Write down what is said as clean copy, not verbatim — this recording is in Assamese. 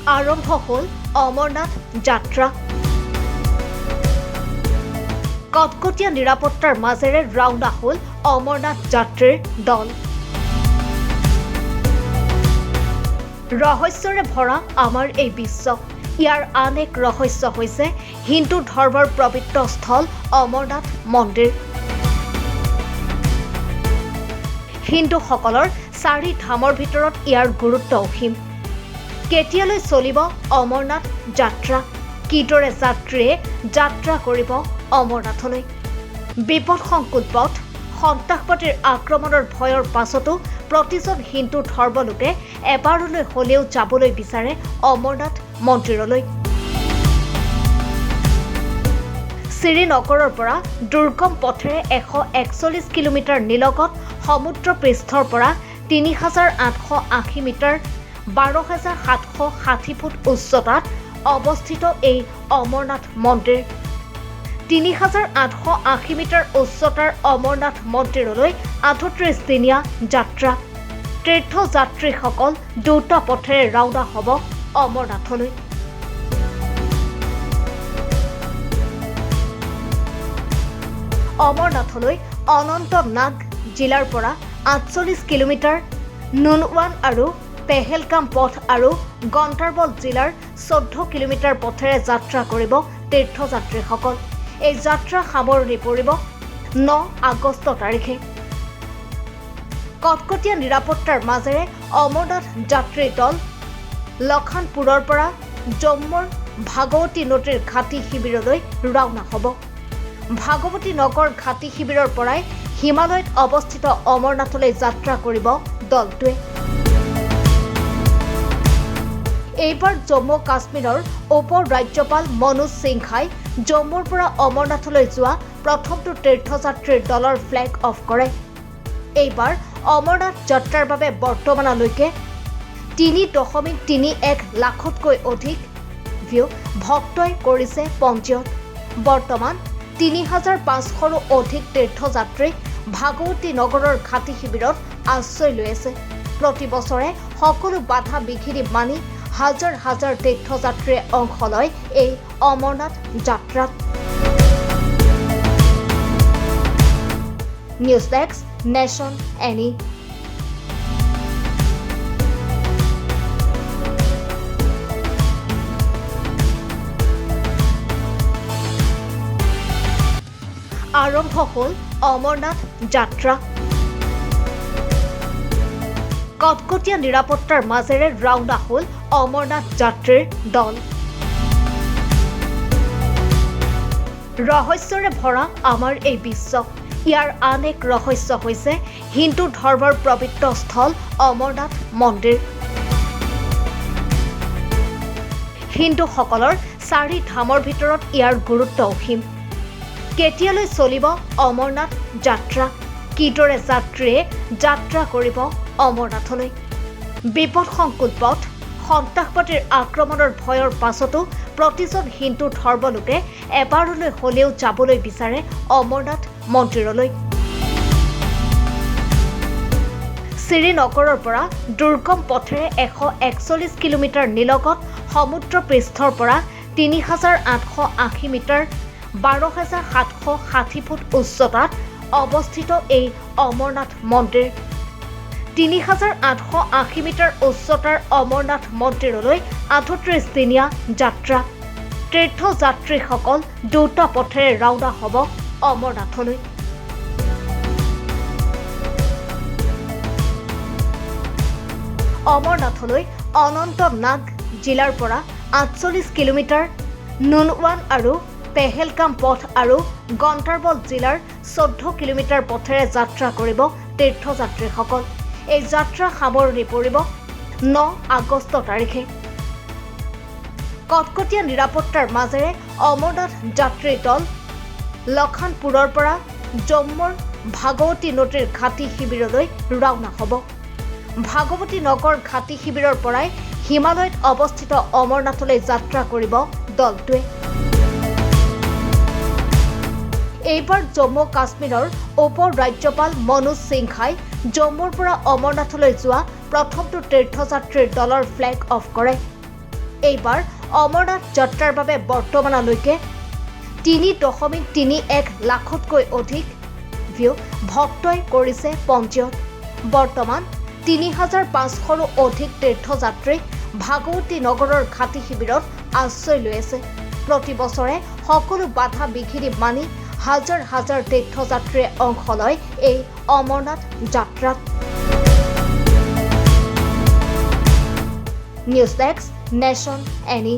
আৰম্ভ হ'ল অমৰনাথ যাত্ৰা। কটকটীয়া নিৰাপত্তাৰ মাজেৰে ৰাওনা হ'ল অমৰনাথ যাত্ৰীৰ দল। ৰহস্যৰে ভৰা আমাৰ এই বিশ্ব। ইয়াৰ আন এক ৰহস্য হৈছে হিন্দু ধৰ্মৰ পবিত্ৰ স্থল অমৰনাথ মন্দিৰ। হিন্দুসকলৰ 4 ধামৰ ভিতৰত ইয়াৰ গুৰুত্ব অসীম। কেতিয়ালৈ চলিব অমৰনাথ যাত্ৰা? কিদৰে যাত্ৰীয়ে যাত্ৰা কৰিব অমৰনাথলৈ? বিপদসংকুল পথ, সন্ত্ৰাসবাদীৰ আক্ৰমণৰ ভয়ৰ পাছতো প্ৰতিজন হিন্দু ধৰ্মলোকে এবাৰলৈ হ'লেও যাবলৈ বিচাৰে অমৰনাথ মন্দিৰলৈ। শ্ৰীনগৰৰ পৰা দুৰ্গম পথেৰে 141 কিলোমিটাৰ নিলগত সমুদ্ৰ পৃষ্ঠৰ পৰা ৩,৮৮০ মিটাৰ ১২,৭৬০ ফুট উচ্চতাত অৱস্থিত এই অমৰনাথ মন্দিৰ। ৩,৮৮০ মিটাৰ উচ্চতাৰ অমৰনাথ মন্দিৰলৈ ৩৮ দিনীয়া যাত্ৰা। তীৰ্থযাত্ৰীসকল দুটা পথেৰে ৰাওনা হ'ব অমৰনাথলৈ। অমৰনাথলৈ অনন্তনাগ জিলাৰ পৰা ৪৮ কিলোমিটাৰ, নুনৱান আৰু পেহেলগাম পথ আৰু গণ্ডাৰবল জিলাৰ ১৪ কিলোমিটাৰ পথেৰে যাত্ৰা কৰিব তীৰ্থযাত্ৰীসকল। এই যাত্ৰা সামৰণি পৰিব ৯ আগষ্ট তাৰিখে। কটকটীয়া নিৰাপত্তাৰ মাজেৰে অমৰনাথ যাত্ৰী দল লখানপুৰৰ পৰা জম্মুৰ ভাগৱতী নদীৰ ঘাটি শিবিৰলৈ ৰাওনা হ'ব। ভাগৱতী নগৰ ঘাটি শিবিৰৰ পৰাই হিমালয়ত অৱস্থিত অমৰনাথলৈ যাত্ৰা কৰিব দলটোৱে। এইবাৰ জম্মু কাশ্মীৰৰ উপ ৰাজ্যপাল মনোজ সিনহাই জম্মুৰ পৰা অমৰনাথলৈ যোৱা প্ৰথমটো তীৰ্থযাত্ৰীৰ দলৰ ফ্লেগ অফ কৰে। এইবাৰ অমৰনাথ যাত্ৰাৰ বাবে বৰ্তমানলৈকে ৩.৩১ লাখতকৈ অধিক ভক্তই কৰিছে পঞ্জীয়ন। বৰ্তমান ৩,৫০০ৰো অধিক তীৰ্থযাত্ৰী ভাগৱতী নগৰৰ ঘাটি শিবিৰত আশ্ৰয় লৈ আছে। প্ৰতি বছৰে সকলো বাধা বিঘিনি মানি হাজাৰ হাজাৰ তীৰ্থযাত্ৰীয়ে অংশ লয় এই অমৰনাথ যাত্ৰাত। News desk, nation any. আৰম্ভ হ'ল অমৰনাথ যাত্ৰা। কটকটীয়া নিৰাপত্তাৰ মাজেৰে ৰাওনা হ'ল অমৰনাথ যাত্ৰীৰ দল। ৰহস্যৰে ভৰা আমাৰ এই বিশ্ব। ইয়াৰ আন এক ৰহস্য হৈছে হিন্দু ধৰ্মৰ পবিত্ৰ স্থল অমৰনাথ মন্দিৰ। হিন্দুসকলৰ 4 ধামৰ ভিতৰত ইয়াৰ গুৰুত্ব অসীম। কেতিয়ালৈ চলিব অমৰনাথ যাত্ৰা? কিদৰে যাত্ৰীয়ে যাত্ৰা কৰিব অমৰনাথলৈ? বিপদসংকুল পথ, সন্ত্ৰাসবাদীৰ আক্ৰমণৰ ভয়ৰ পাছতো প্ৰতিজন হিন্দু ধৰ্মলোকে এবাৰলৈ হ'লেও যাবলৈ বিচাৰে অমৰনাথ মন্দিৰলৈ। শ্ৰীনগৰৰ পৰা দুৰ্গম পথেৰে 141 কিলোমিটাৰ নিলগত সমুদ্ৰ পৃষ্ঠৰ পৰা ৩,৮৮০ মিটাৰ ১২,৭৬০ ফুট উচ্চতাত অৱস্থিত এই অমৰনাথ মন্দিৰ। ৩,৮৮০ মিটাৰ উচ্চতাৰ অমৰনাথ মন্দিৰলৈ ৩৮ দিনীয়া যাত্ৰা। তীৰ্থযাত্ৰীসকল দুটা পথেৰে ৰাওনা হ'ব অমৰনাথলৈ। অমৰনাথলৈ অনন্তনাগ জিলাৰ পৰা ৪৮ কিলোমিটাৰ, নুনৱান আৰু পেহেলগাম পথ আৰু গণ্ডাৰবল জিলাৰ ১৪ কিলোমিটাৰ পথেৰে যাত্ৰা কৰিব তীৰ্থযাত্ৰীসকল। এই যাত্ৰা সামৰণি পৰিব ৯ আগষ্ট তাৰিখে। কটকটীয়া নিৰাপত্তাৰ মাজেৰে অমৰনাথ যাত্ৰী দল লখানপুৰৰ পৰা জম্মুৰ ভাগৱতী নদীৰ ঘাটি শিবিৰলৈ ৰাওনা হ'ব। ভাগৱতী নগৰ ঘাটি শিবিৰৰ পৰাই হিমালয়ত অৱস্থিত অমৰনাথলৈ যাত্ৰা কৰিব দলটোৱে। এইবাৰ জম্মু কাশ্মীৰৰ উপ ৰাজ্যপাল মনোজ সিনহাই জম্মুৰ পৰা অমৰনাথলৈ যোৱা প্ৰথমটো তীৰ্থযাত্ৰীৰ দলৰ ফ্লেগ অফ কৰে। এইবাৰ অমৰনাথ যাত্ৰাৰ বাবে বৰ্তমানলৈকে 3.31 লাখতকৈ অধিক ভক্তই কৰিছে পঞ্জীয়ন। বৰ্তমান 3,500ৰো অধিক তীৰ্থযাত্ৰী ভাগৱতী নগৰৰ ঘাটি শিবিৰত আশ্ৰয় লৈ আছে। প্ৰতি বছৰে সকলো বাধা বিঘিনি মানি হাজাৰ হাজাৰ তীৰ্থযাত্ৰীয়ে অংশ লয় এই অমৰনাথ যাত্ৰাত। News desk, nation any.